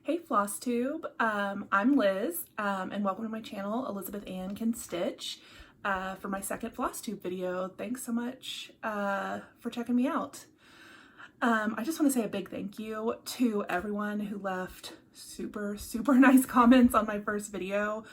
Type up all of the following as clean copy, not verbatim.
Hey Flosstube, I'm Liz, and welcome to my channel, ElizabethAnnCanStitch, for my second Flosstube video. Thanks so much for checking me out. I just want to say a big thank you to everyone who left super nice comments on my first video.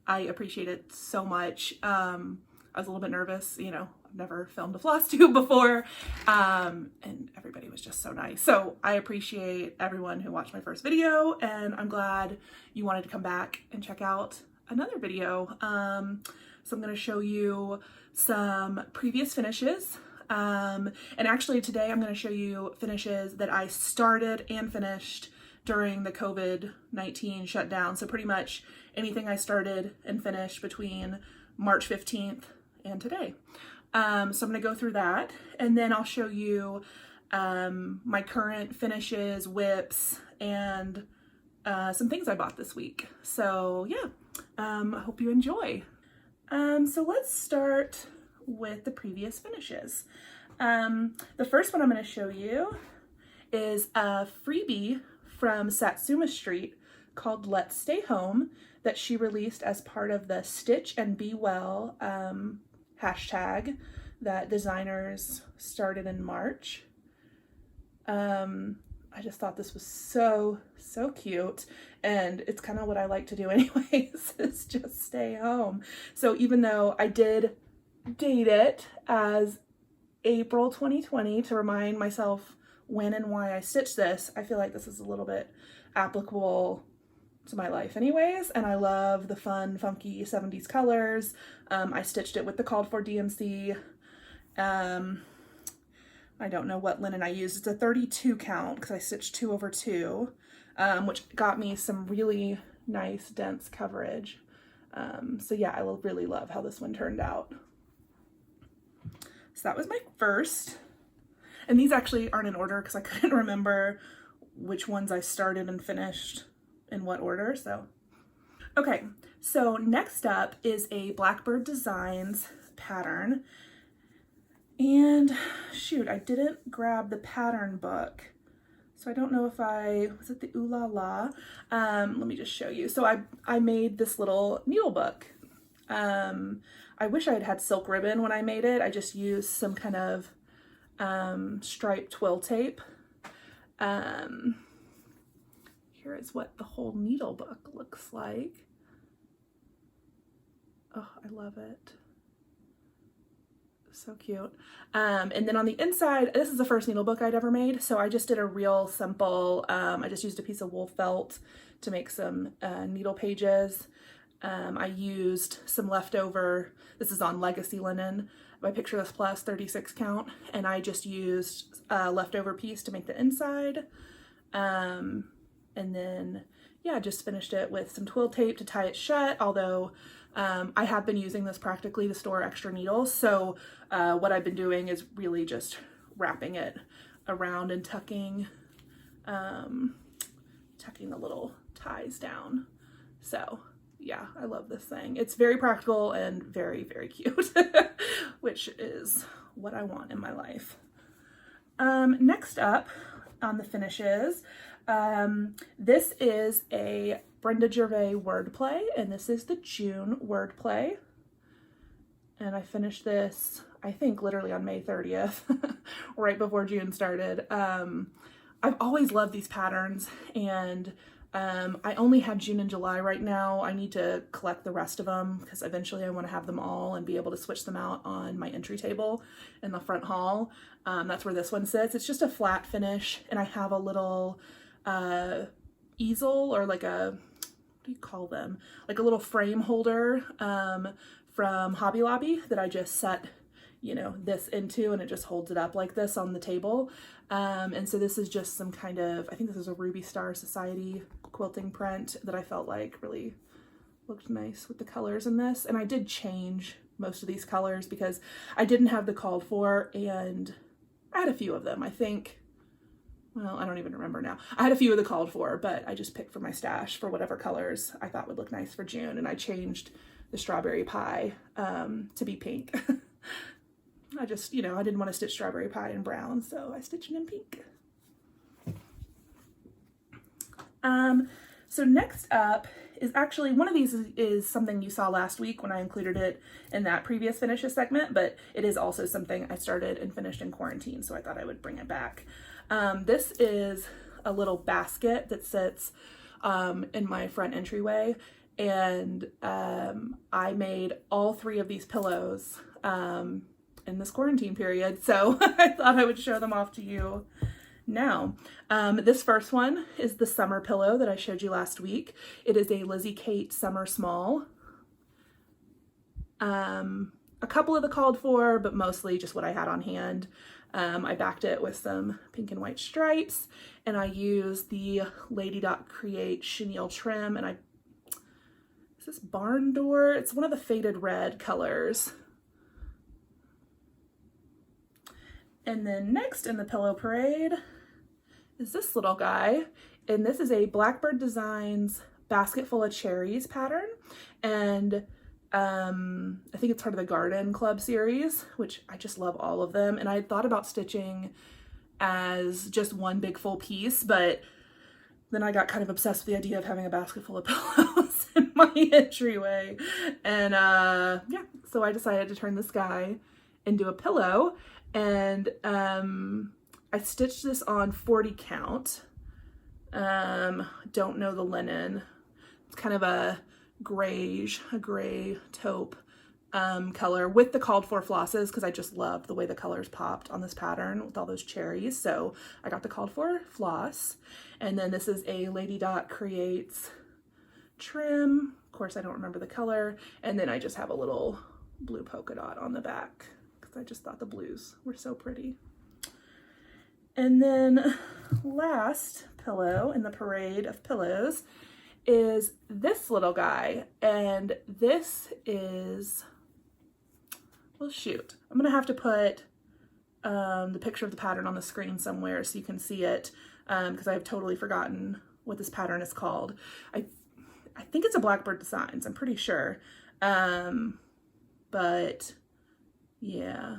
I appreciate it so much. I was a little bit nervous, you know, I've never filmed a Flosstube before, and everybody was just so nice. So I appreciate everyone who watched my first video, and I'm glad you wanted to come back and check out another video. So I'm going to show you some previous finishes, and actually today I'm going to show you finishes that I started and finished during the COVID-19 shutdown. So pretty much anything I started and finished between March 15th and today. So I'm going to go through that, and then I'll show you my current finishes, whips, and some things I bought this week. So yeah, I hope you enjoy. So let's start with the previous finishes. The first one I'm going to show you is a freebie from Satsuma Street called Let's Stay Home that she released as part of the Stitch and Be Well hashtag that designers started in March. I just thought this was so cute, and it's kind of what I like to do anyways, is just stay home. So even though I did date it as April 2020 to remind myself when and why I stitched this, I feel like this is a little bit applicable to my life anyways, and I love the fun, funky 70s colors. I stitched it with the called for DMC. I don't know what linen I used. It's a 32 count because I stitched 2/2, which got me some really nice dense coverage. So yeah, I will really love how this one turned out. So that was my first, and these actually aren't in order because I couldn't remember which ones I started and finished in what order. So okay, so next up is a Blackbird Designs pattern, and shoot, I didn't grab the pattern book, so I don't know if was it the Ooh La La? Let me just show you. So I made this little needle book. I wish I had silk ribbon when I made it. I just used some kind of striped twill tape. Here is what the whole needle book looks like. Oh, I love it. So cute. And then on the inside, this is the first needle book I'd ever made, so I just did a real simple, I just used a piece of wool felt to make some needle pages. I used some leftover, this is on Legacy linen by Picture This Plus 36 count, and I just used a leftover piece to make the inside. And then, yeah, just finished it with some twill tape to tie it shut, although I have been using this practically to store extra needles. So what I've been doing is really just wrapping it around and tucking the little ties down. So yeah, I love this thing. It's very practical and very cute, which is what I want in my life. Next up on the finishes, this is a Brenda Gervais wordplay, and this is the June wordplay. And I finished this, I think, literally on May 30th, right before June started. I've always loved these patterns, and I only have June and July right now. I need to collect the rest of them because eventually I want to have them all and be able to switch them out on my entry table in the front hall. That's where this one sits. It's just a flat finish, and I have a little easel, or like a, what do you call them? Like a little frame holder from Hobby Lobby that I just set, you know, this into, and it just holds it up like this on the table. And so this is just some kind of, I think this is a Ruby Star Society quilting print that I felt like really looked nice with the colors in this. And I did change most of these colors because I didn't have the called for, and I had a few of them. I think, well, I don't even remember now. I had a few of the called for, but I just picked from my stash for whatever colors I thought would look nice for June, and I changed the strawberry pie to be pink. I just, you know, I didn't want to stitch strawberry pie in brown, so I stitched it in pink. So next up is actually, one of these is something you saw last week when I included it in that previous finishes segment, but it is also something I started and finished in quarantine, so I thought I would bring it back. This is a little basket that sits in my front entryway, and I made all 3 of these pillows in this quarantine period, so I thought I would show them off to you now. This first one is the summer pillow that I showed you last week. It is a Lizzie Kate Summer Small. A couple of the called for, but mostly just what I had on hand. I backed it with some pink and white stripes, and I used the Lady Dot Create chenille trim, and is this Barn Door? It's one of the faded red colors. And then next in the pillow parade is this little guy, and this is a Blackbird Designs Basket Full of Cherries pattern, and I think it's part of the Garden Club series, which I just love all of them, and I thought about stitching as just one big full piece, but then I got kind of obsessed with the idea of having a basket full of pillows in my entryway, and yeah, so I decided to turn this guy into a pillow, and I stitched this on 40 count. Don't know the linen. It's kind of a gray taupe color with the called for flosses, because I just loved the way the colors popped on this pattern with all those cherries. So I got the called for floss. And then this is a Lady Dot Creates trim. Of course, I don't remember the color. And then I just have a little blue polka dot on the back, because I just thought the blues were so pretty. And then last pillow in the parade of pillows is this little guy, and this is, well, shoot, I'm gonna have to put the picture of the pattern on the screen somewhere so you can see it, because I've totally forgotten what this pattern is called. I think it's a Blackbird Designs, I'm pretty sure, but yeah.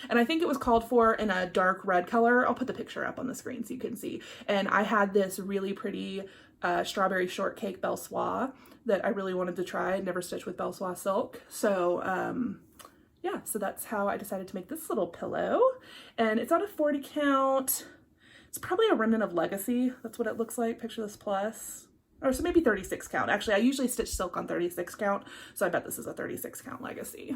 And I think it was called for in a dark red color. I'll put the picture up on the screen so you can see. And I had this really pretty strawberry shortcake belle soie that I really wanted to try. I'd never stitched with belle soie silk. So yeah, so that's how I decided to make this little pillow. And it's on a 40 count. It's probably a remnant of Legacy. That's what it looks like. Picture this plus. Or so maybe 36 count. Actually, I usually stitch silk on 36 count. So I bet this is a 36 count Legacy.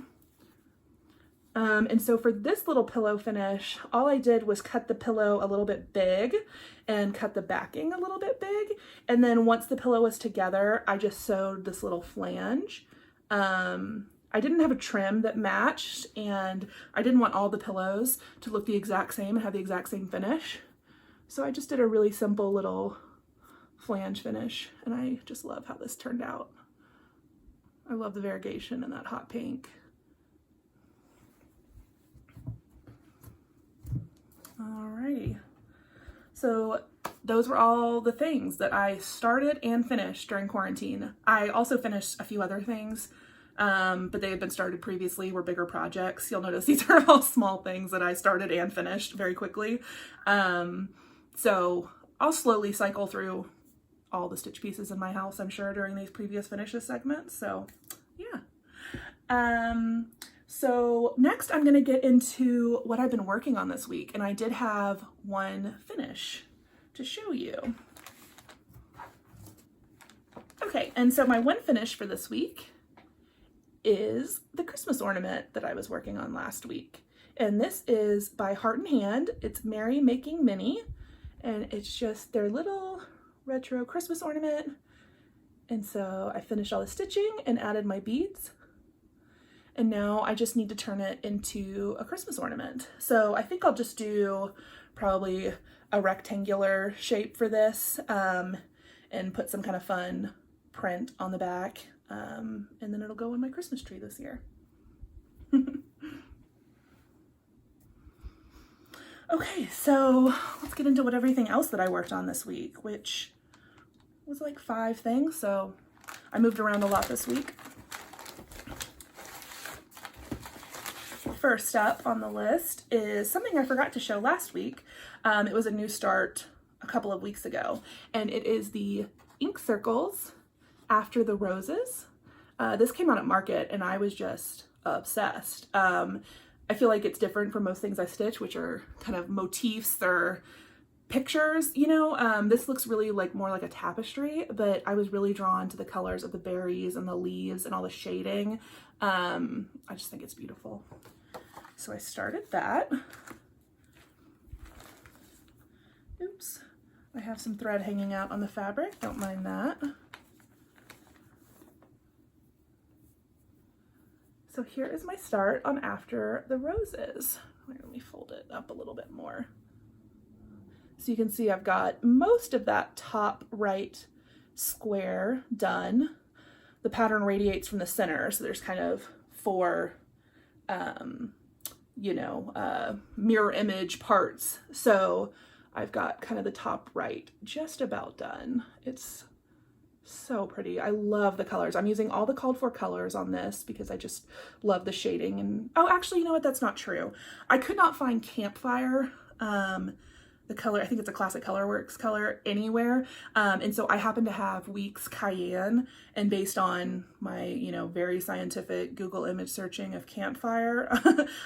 And so for this little pillow finish, all I did was cut the pillow a little bit big and cut the backing a little bit big. And then once the pillow was together, I just sewed this little flange. I didn't have a trim that matched, and I didn't want all the pillows to look the exact same and have the exact same finish. So I just did a really simple little flange finish, and I just love how this turned out. I love the variegation in that hot pink. Alrighty, so those were all the things that I started and finished during quarantine. I also finished a few other things, but they had been started previously, were bigger projects. You'll notice these are all small things that I started and finished very quickly. So I'll slowly cycle through all the stitch pieces in my house, I'm sure, during these previous finishes segments. So yeah. So next I'm going to get into what I've been working on this week, and I did have one finish to show you. Okay, and so my one finish for this week is the Christmas ornament that I was working on last week. And this is by Heart and Hand. It's Mary Making Minnie, and it's just their little retro Christmas ornament. And so I finished all the stitching and added my beads. And now I just need to turn it into a Christmas ornament. So I think I'll just do probably a rectangular shape for this, and put some kind of fun print on the back. And then it'll go on my Christmas tree this year. Okay, so let's get into what everything else that I worked on this week, which was like 5 things. So I moved around a lot this week. First up on the list is something I forgot to show last week. It was a new start a couple of weeks ago, and it is the Ink Circles After the Roses. This came out at Market and I was just obsessed. I feel like it's different from most things I stitch, which are kind of motifs or pictures, you know. This looks really like more like a tapestry, but I was really drawn to the colors of the berries and the leaves and all the shading. I just think it's beautiful. So I started that. Oops, I have some thread hanging out on the fabric, don't mind that. So here is my start on After the Roses. Let me fold it up a little bit more. So you can see I've got most of that top right square done. The pattern radiates from the center, so there's kind of 4, you know, mirror image parts. So I've got kind of the top right just about done. It's so pretty. I love the colors. I'm using all the called for colors on this because I just love the shading. And oh, actually, you know what? That's not true. I could not find Campfire, the color, I think it's a Classic Colorworks color, anywhere. And so I happen to have Weeks Cayenne, and based on my, you know, very scientific Google image searching of Campfire,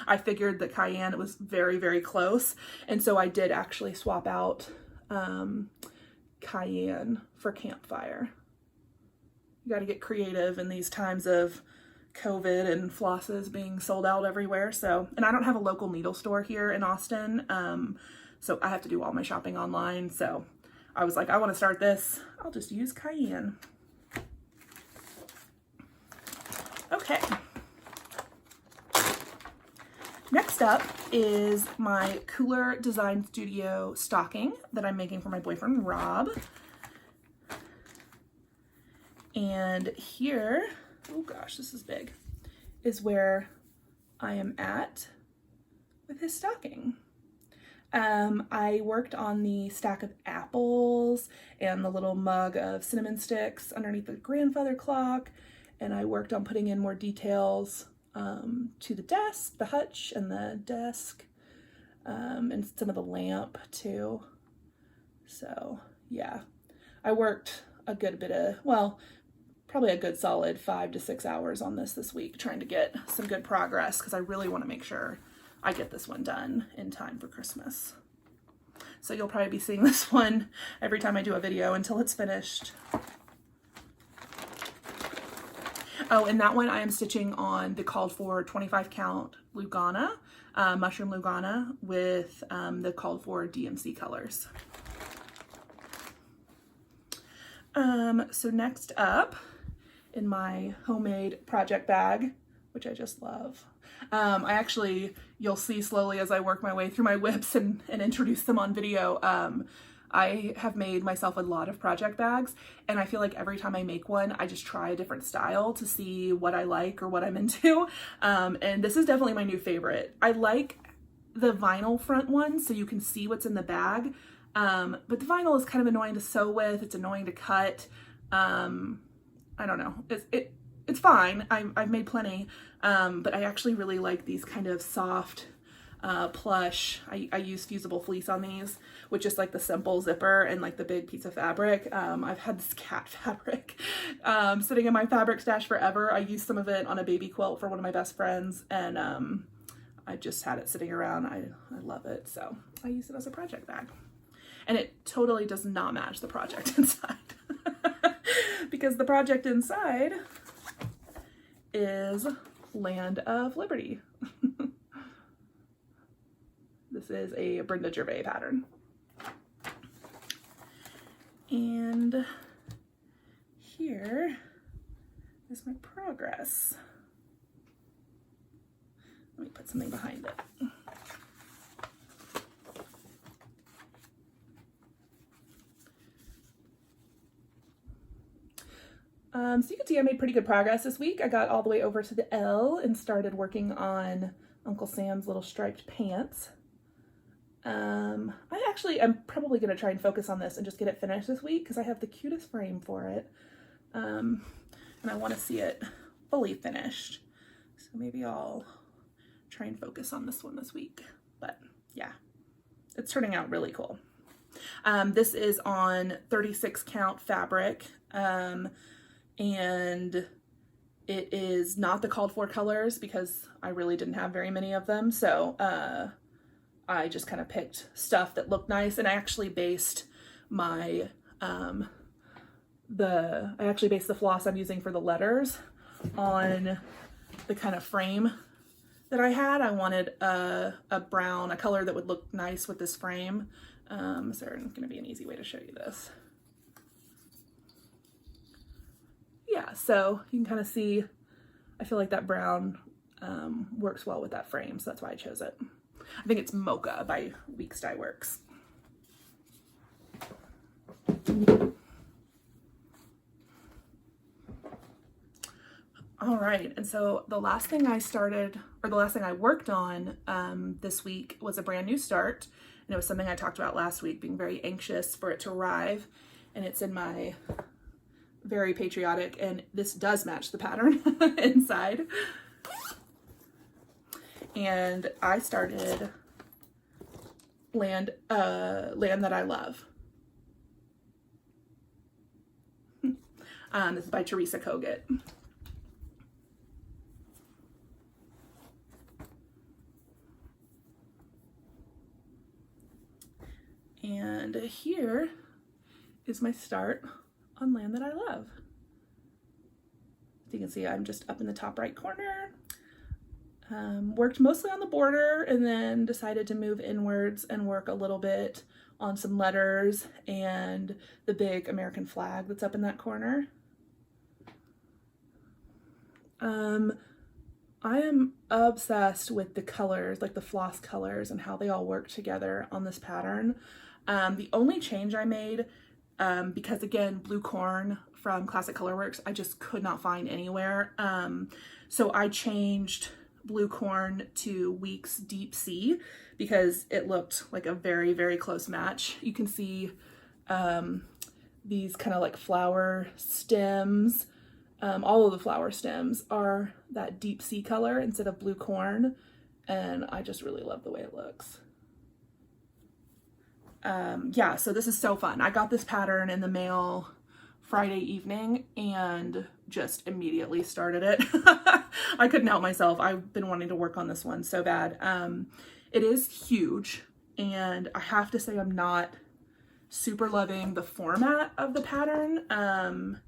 I figured that Cayenne was very, very close. And so I did actually swap out Cayenne for Campfire. You got to get creative in these times of COVID and flosses being sold out everywhere. So, and I don't have a local needle store here in Austin. So I have to do all my shopping online. So I was like, I want to start this. I'll just use Cayenne. Okay. Next up is my Cooler Design Studio stocking that I'm making for my boyfriend, Rob. And here, oh gosh, this is big, is where I am at with his stocking. I worked on the stack of apples and the little mug of cinnamon sticks underneath the grandfather clock, and I worked on putting in more details to the desk, the hutch and the desk, and some of the lamp too. So yeah, I worked a good bit of, well, probably a good solid 5 to 6 hours on this week, trying to get some good progress because I really want to make sure I get this one done in time for Christmas. So you'll probably be seeing this one every time I do a video until it's finished. Oh, and that one I am stitching on the called for 25 count Lugana, mushroom Lugana with the called for DMC colors. So next up in my homemade project bag, which I just love. I actually, you'll see slowly as I work my way through my whips and introduce them on video, I have made myself a lot of project bags, and I feel like every time I make one, I just try a different style to see what I like or what I'm into. And this is definitely my new favorite. I like the vinyl front one so you can see what's in the bag, but the vinyl is kind of annoying to sew with. It's annoying to cut. I don't know. It's fine. I've made plenty, but I actually really like these kind of soft plush. I use fusible fleece on these with just like the simple zipper and like the big piece of fabric. I've had this cat fabric sitting in my fabric stash forever. I used some of it on a baby quilt for one of my best friends, and I just had it sitting around. I love it, so I use it as a project bag. And it totally does not match the project inside because the project inside is Land of Liberty. This is a Brenda Gervais pattern. And here is my progress. Let me put something behind it. So you can see I made pretty good progress this week. I got all the way over to the L and started working on Uncle Sam's little striped pants. I'm probably going to try and focus on this and just get it finished this week because I have the cutest frame for it. And I want to see it fully finished. So maybe I'll try and focus on this one this week. But yeah, it's turning out really cool. This is on 36 count fabric, and it is not the called for colors because I really didn't have very many of them. So I just kind of picked stuff that looked nice, and I actually based my the floss I'm using for the letters on the kind of frame that I had. I wanted a brown, a color that would look nice with this frame. So there's going to be an easy way to show you this. Yeah, so you can kind of see, I feel like that brown works well with that frame, so that's why I chose it. I think it's Mocha by Weeks Dye Works. All right, and so the last thing I worked on this week was a brand new start, and it was something I talked about last week, being very anxious for it to arrive, and it's in my very patriotic, and this does match the pattern inside. And I started Land That I Love. This is by Teresa Kogut. And here is my start on Land That I Love. As you can see, I'm just up in the top right corner. Worked mostly on the border and then decided to move inwards and work a little bit on some letters and the big American flag that's up in that corner. I am obsessed with the colors, like the floss colors and how they all work together on this pattern. The only change I made, because again, blue corn from Classic Colorworks, I just could not find anywhere. So I changed blue corn to Weeks Deep Sea because it looked like a very, very close match. You can see these kind of like flower stems. All of the flower stems are that deep sea color instead of blue corn, and I just really love the way it looks. Yeah, so this is so fun. I got this pattern in the mail Friday evening and just immediately started it. I couldn't help myself. I've been wanting to work on this one so bad. It is huge, and I have to say I'm not super loving the format of the pattern.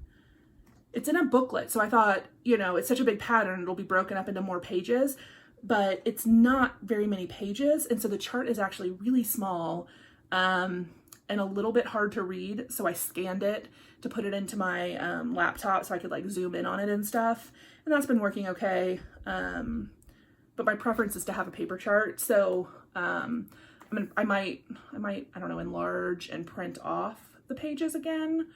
It's in a booklet, so I thought, you know, it's such a big pattern, it'll be broken up into more pages, but it's not very many pages, and so the chart is actually really small and a little bit hard to read, so I scanned it to put it into my laptop so I could like zoom in on it and stuff, and that's been working okay. But my preference is to have a paper chart, so I might, I don't know, enlarge and print off the pages again,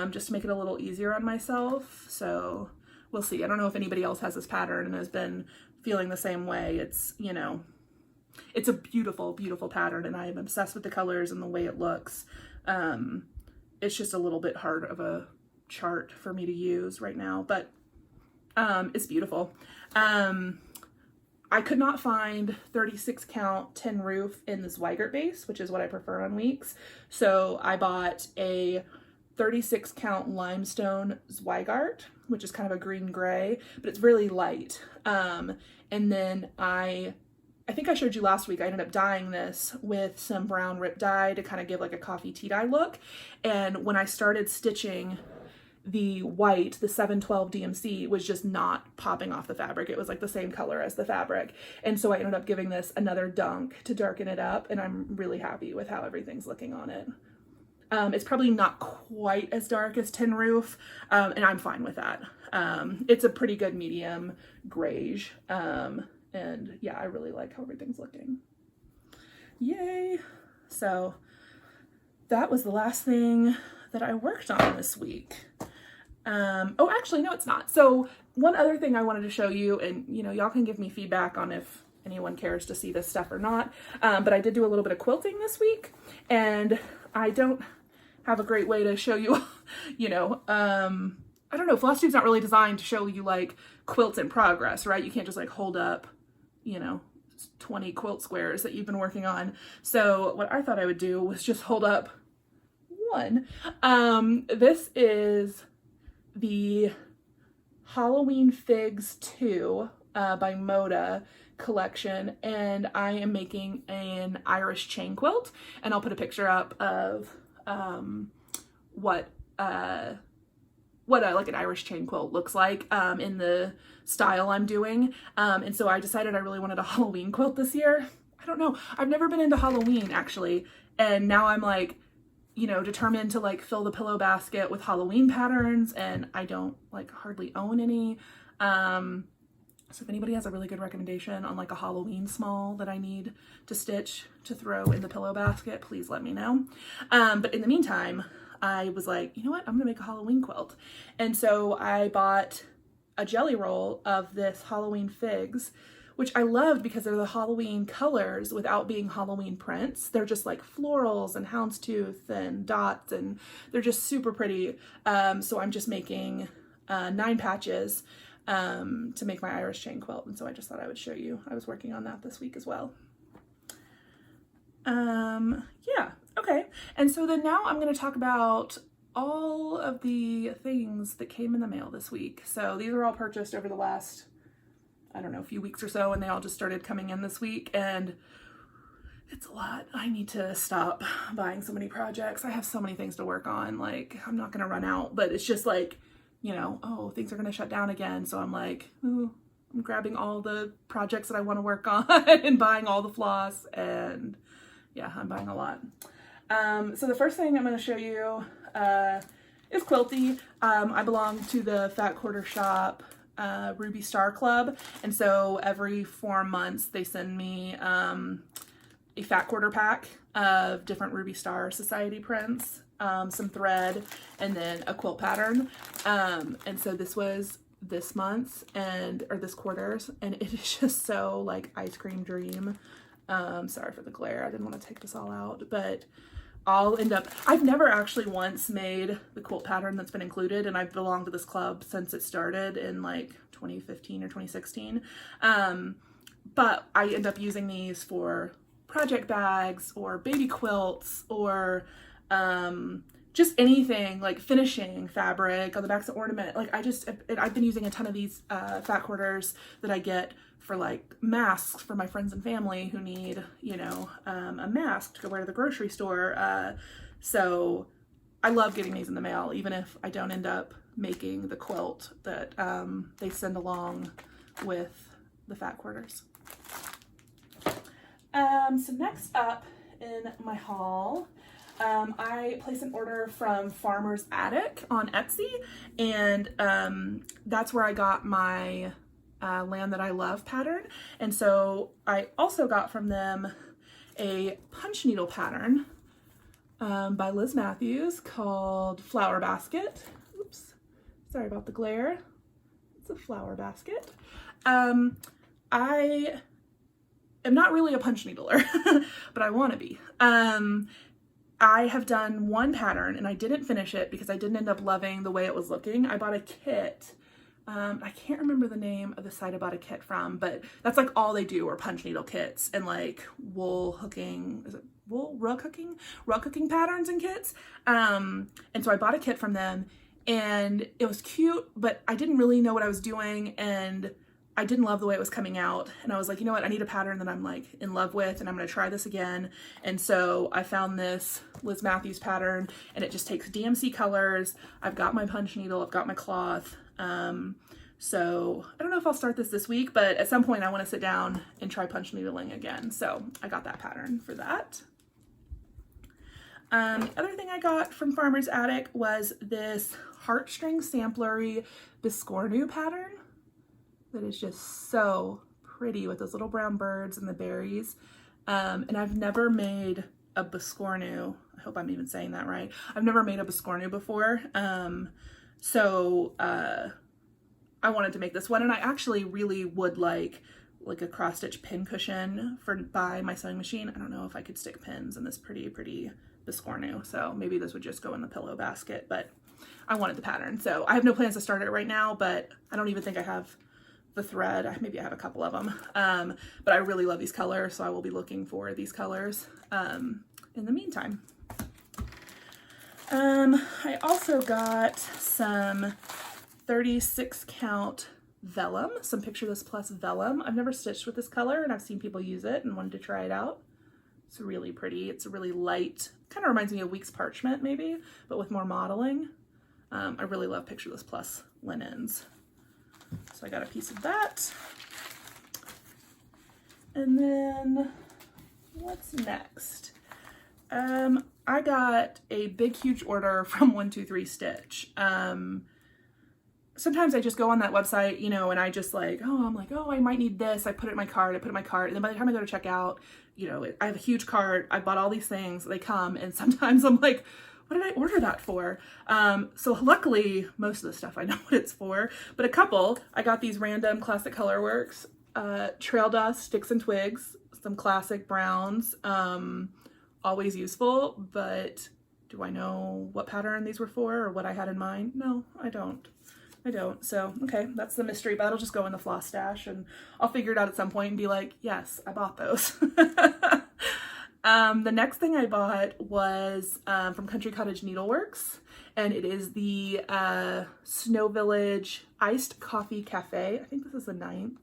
just to make it a little easier on myself. So we'll see. I don't know if anybody else has this pattern and has been feeling the same way. It's, you know, it's a beautiful, beautiful pattern, and I am obsessed with the colors and the way it looks. It's just a little bit hard of a chart for me to use right now, but it's beautiful. I could not find 36 count tin roof in the Zweigart base, which is what I prefer on Weeks. So I bought a 36 count limestone Zweigart, which is kind of a green gray, but it's really light. And then I think I showed you last week, I ended up dyeing this with some brown rip dye to kind of give like a coffee tea dye look. And when I started stitching the white, the 712 DMC was just not popping off the fabric. It was like the same color as the fabric. And so I ended up giving this another dunk to darken it up, and I'm really happy with how everything's looking on it. It's probably not quite as dark as Tin Roof, and I'm fine with that. It's a pretty good medium grayish, and yeah, I really like how everything's looking. Yay! So that was the last thing that I worked on this week. Oh, actually, no, it's not. So one other thing I wanted to show you, and you know, y'all can give me feedback on if anyone cares to see this stuff or not, but I did do a little bit of quilting this week, and I don't have a great way to show you, you know, I don't know, Flosstube's not really designed to show you like quilt in progress, right? You can't just like hold up, you know, 20 quilt squares that you've been working on. So what I thought I would do was just hold up one. This is the Halloween Figs 2 by Moda collection, and I am making an Irish chain quilt, and I'll put a picture up of what like an Irish chain quilt looks like in the style I'm doing. And so I decided I really wanted a Halloween quilt this year. I don't know, I've never been into Halloween actually, and now I'm like, you know, determined to like fill the pillow basket with Halloween patterns, and I don't like hardly own any. So if anybody has a really good recommendation on like a Halloween small that I need to stitch to throw in the pillow basket, please let me know. But in the meantime, I was like, you know what, I'm gonna make a Halloween quilt. And so I bought a jelly roll of this Halloween Figs, which I loved because they're the Halloween colors without being Halloween prints. They're just like florals and houndstooth and dots, and they're just super pretty. So I'm just making 9 patches to make my Irish chain quilt, and so I just thought I would show you. I was working on that this week as well. Yeah, okay. And so then now I'm going to talk about all of the things that came in the mail this week. So these are all purchased over the last, I don't know, a few weeks or so, and they all just started coming in this week, and it's a lot. I need to stop buying so many projects. I have so many things to work on. Like, I'm not going to run out, but it's just like, you know, oh, things are going to shut down again. So I'm like, ooh, I'm grabbing all the projects that I want to work on and buying all the floss, and yeah, I'm buying a lot. So the first thing I'm going to show you is Quilty. I belong to the Fat Quarter Shop Ruby Star Club, and so every 4 months they send me a Fat Quarter pack of different Ruby Star Society prints, some thread, and then a quilt pattern. And so this was this month's, or this quarter's, and it is just so like ice cream dream. Sorry for the glare, I didn't want to take this all out, but I've never actually once made the quilt pattern that's been included, and I've belonged to this club since it started in like 2015 or 2016. But I end up using these for project bags or baby quilts or just anything like finishing fabric on the backs of ornament. Like I've been using a ton of these fat quarters that I get for like masks for my friends and family who need, you know, a mask to wear to the grocery store. So I love getting these in the mail, even if I don't end up making the quilt that they send along with the fat quarters. So next up in my haul, I placed an order from Farmer's Attic on Etsy, and that's where I got my Land That I Love pattern. And so I also got from them a punch needle pattern by Liz Matthews called Flower Basket. Oops, sorry about the glare. It's a flower basket. I am not really a punch needler, but I want to be. I have done one pattern and I didn't finish it because I didn't end up loving the way it was looking. I bought a kit. I can't remember the name of the site I bought a kit from, but that's like all they do are punch needle kits and like wool hooking, is it wool rug hooking patterns and kits. And so I bought a kit from them, and it was cute, but I didn't really know what I was doing, and I didn't love the way it was coming out. And I was like, you know what, I need a pattern that I'm like in love with, and I'm gonna try this again. And so I found this Liz Matthews pattern, and it just takes DMC colors. I've got my punch needle, I've got my cloth. So I don't know if I'll start this week, but at some point I want to sit down and try punch needling again. So I got that pattern for that. The other thing I got from Farmer's Attic was this heartstring samplery Biscornu pattern that is just so pretty with those little brown birds and the berries. And I've never made a Biscornu. I hope I'm even saying that right. I've never made a Biscornu before. So I wanted to make this one, and I actually really would like a cross stitch pin cushion by my sewing machine. I don't know if I could stick pins in this pretty Biscornu, so maybe this would just go in the pillow basket, but I wanted the pattern. So I have no plans to start it right now, but I don't even think I have the thread. Maybe I have a couple of them, but I really love these colors, so I will be looking for these colors in the meantime. I also got some 36 count vellum, some Picture This Plus vellum. I've never stitched with this color, and I've seen people use it and wanted to try it out. It's really pretty. It's a really light, kind of reminds me of Weeks Parchment maybe, but with more modeling. I really love Picture This Plus linens. So I got a piece of that. And then what's next? I got a big, huge order from 123Stitch. Sometimes I just go on that website, you know, and I just like, I'm like, I might need this. I put it in my cart, and then by the time I go to check out, you know, I have a huge cart. I bought all these things, they come, and sometimes I'm like, what did I order that for? So luckily, most of the stuff I know what it's for, but a couple, I got these random Classic Colorworks, Trail Dust, Sticks and Twigs, some classic browns, always useful, but do I know what pattern these were for or what I had in mind? No, I don't. So, okay, that's the mystery, but it'll just go in the floss stash and I'll figure it out at some point and be like, yes, I bought those. The next thing I bought was from Country Cottage Needleworks, and it is the Snow Village Iced Coffee Cafe. I think this is the 9th.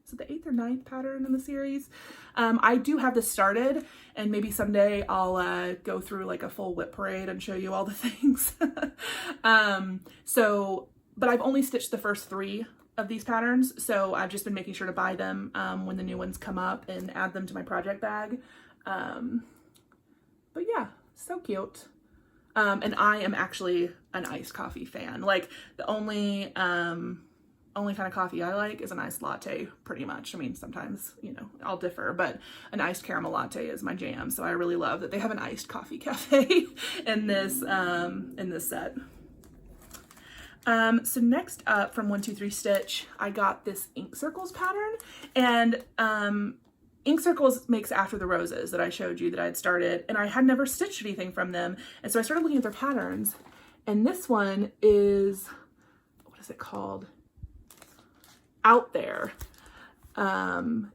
Is it the 8th or 9th pattern in the series? I do have this started, and maybe someday I'll go through like a full whip parade and show you all the things. But I've only stitched the first 3 of these patterns, so I've just been making sure to buy them when the new ones come up and add them to my project bag. But yeah, so cute. And I am actually an iced coffee fan. Like the only kind of coffee I like is an iced latte, pretty much. I mean, sometimes, you know, I'll differ, but an iced caramel latte is my jam. So I really love that they have an iced coffee cafe in this set. So next up from 123Stitch, I got this Ink Circles pattern, and Ink Circles makes After the Roses that I showed you that I had started, and I had never stitched anything from them. And so I started looking at their patterns, and this one is, what is it called? Out There. You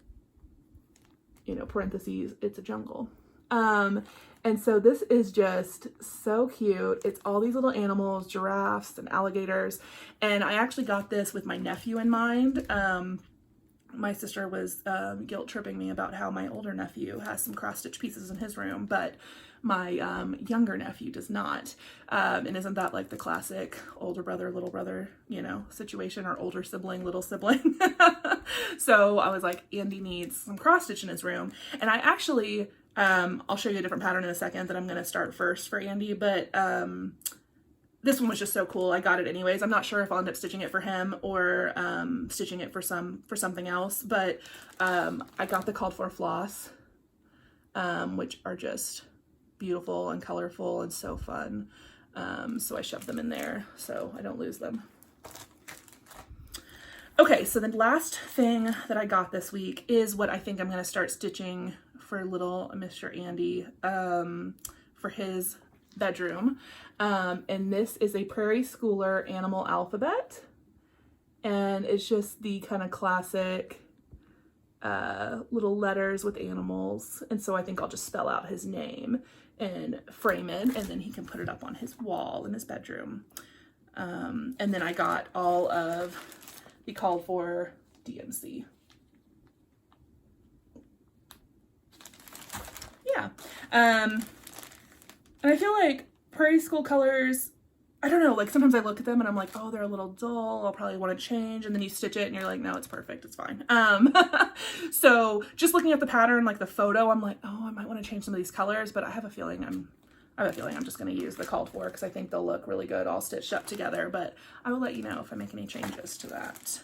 know, parentheses, it's a jungle. And so this is just so cute. It's all these little animals, giraffes and alligators. And I actually got this with my nephew in mind. My sister was guilt tripping me about how my older nephew has some cross stitch pieces in his room, but my younger nephew does not. And isn't that like the classic older brother, little brother, you know, situation, or older sibling, little sibling? So I was like, Andy needs some cross stitch in his room. And I actually, I'll show you a different pattern in a second that I'm going to start first for Andy, but this one was just so cool. I got it anyways. I'm not sure if I'll end up stitching it for him or stitching it for something else, but I got the Called For Floss, which are just beautiful and colorful and so fun. So I shoved them in there so I don't lose them. Okay, so the last thing that I got this week is what I think I'm going to start stitching for little Mr. Andy for his bedroom. And this is a Prairie Schooler animal alphabet. And it's just the kind of classic little letters with animals. And so I think I'll just spell out his name and frame it, and then he can put it up on his wall in his bedroom. And then I got all of the Called For DMC. Yeah. And I feel like Prairie School colors, I don't know, like sometimes I look at them and I'm like, oh, they're a little dull, I'll probably want to change, and then you stitch it and you're like, no, it's perfect, it's fine. So just looking at the pattern, like the photo, I'm like, oh, I might want to change some of these colors, but I have a feeling I'm just going to use the Called For because I think they'll look really good all stitched up together, but I will let you know if I make any changes to that.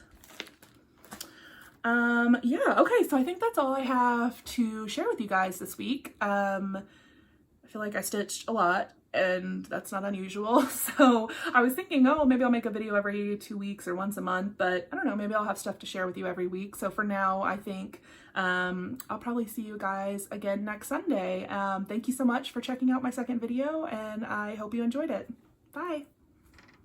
Yeah, okay, so I think that's all I have to share with you guys this week. I feel like I stitched a lot, and that's not unusual. So I was thinking, oh, maybe I'll make a video every 2 weeks or once a month, but I don't know, maybe I'll have stuff to share with you every week. So for now, I think I'll probably see you guys again next Sunday. Thank you so much for checking out my second video, and I hope you enjoyed it. Bye.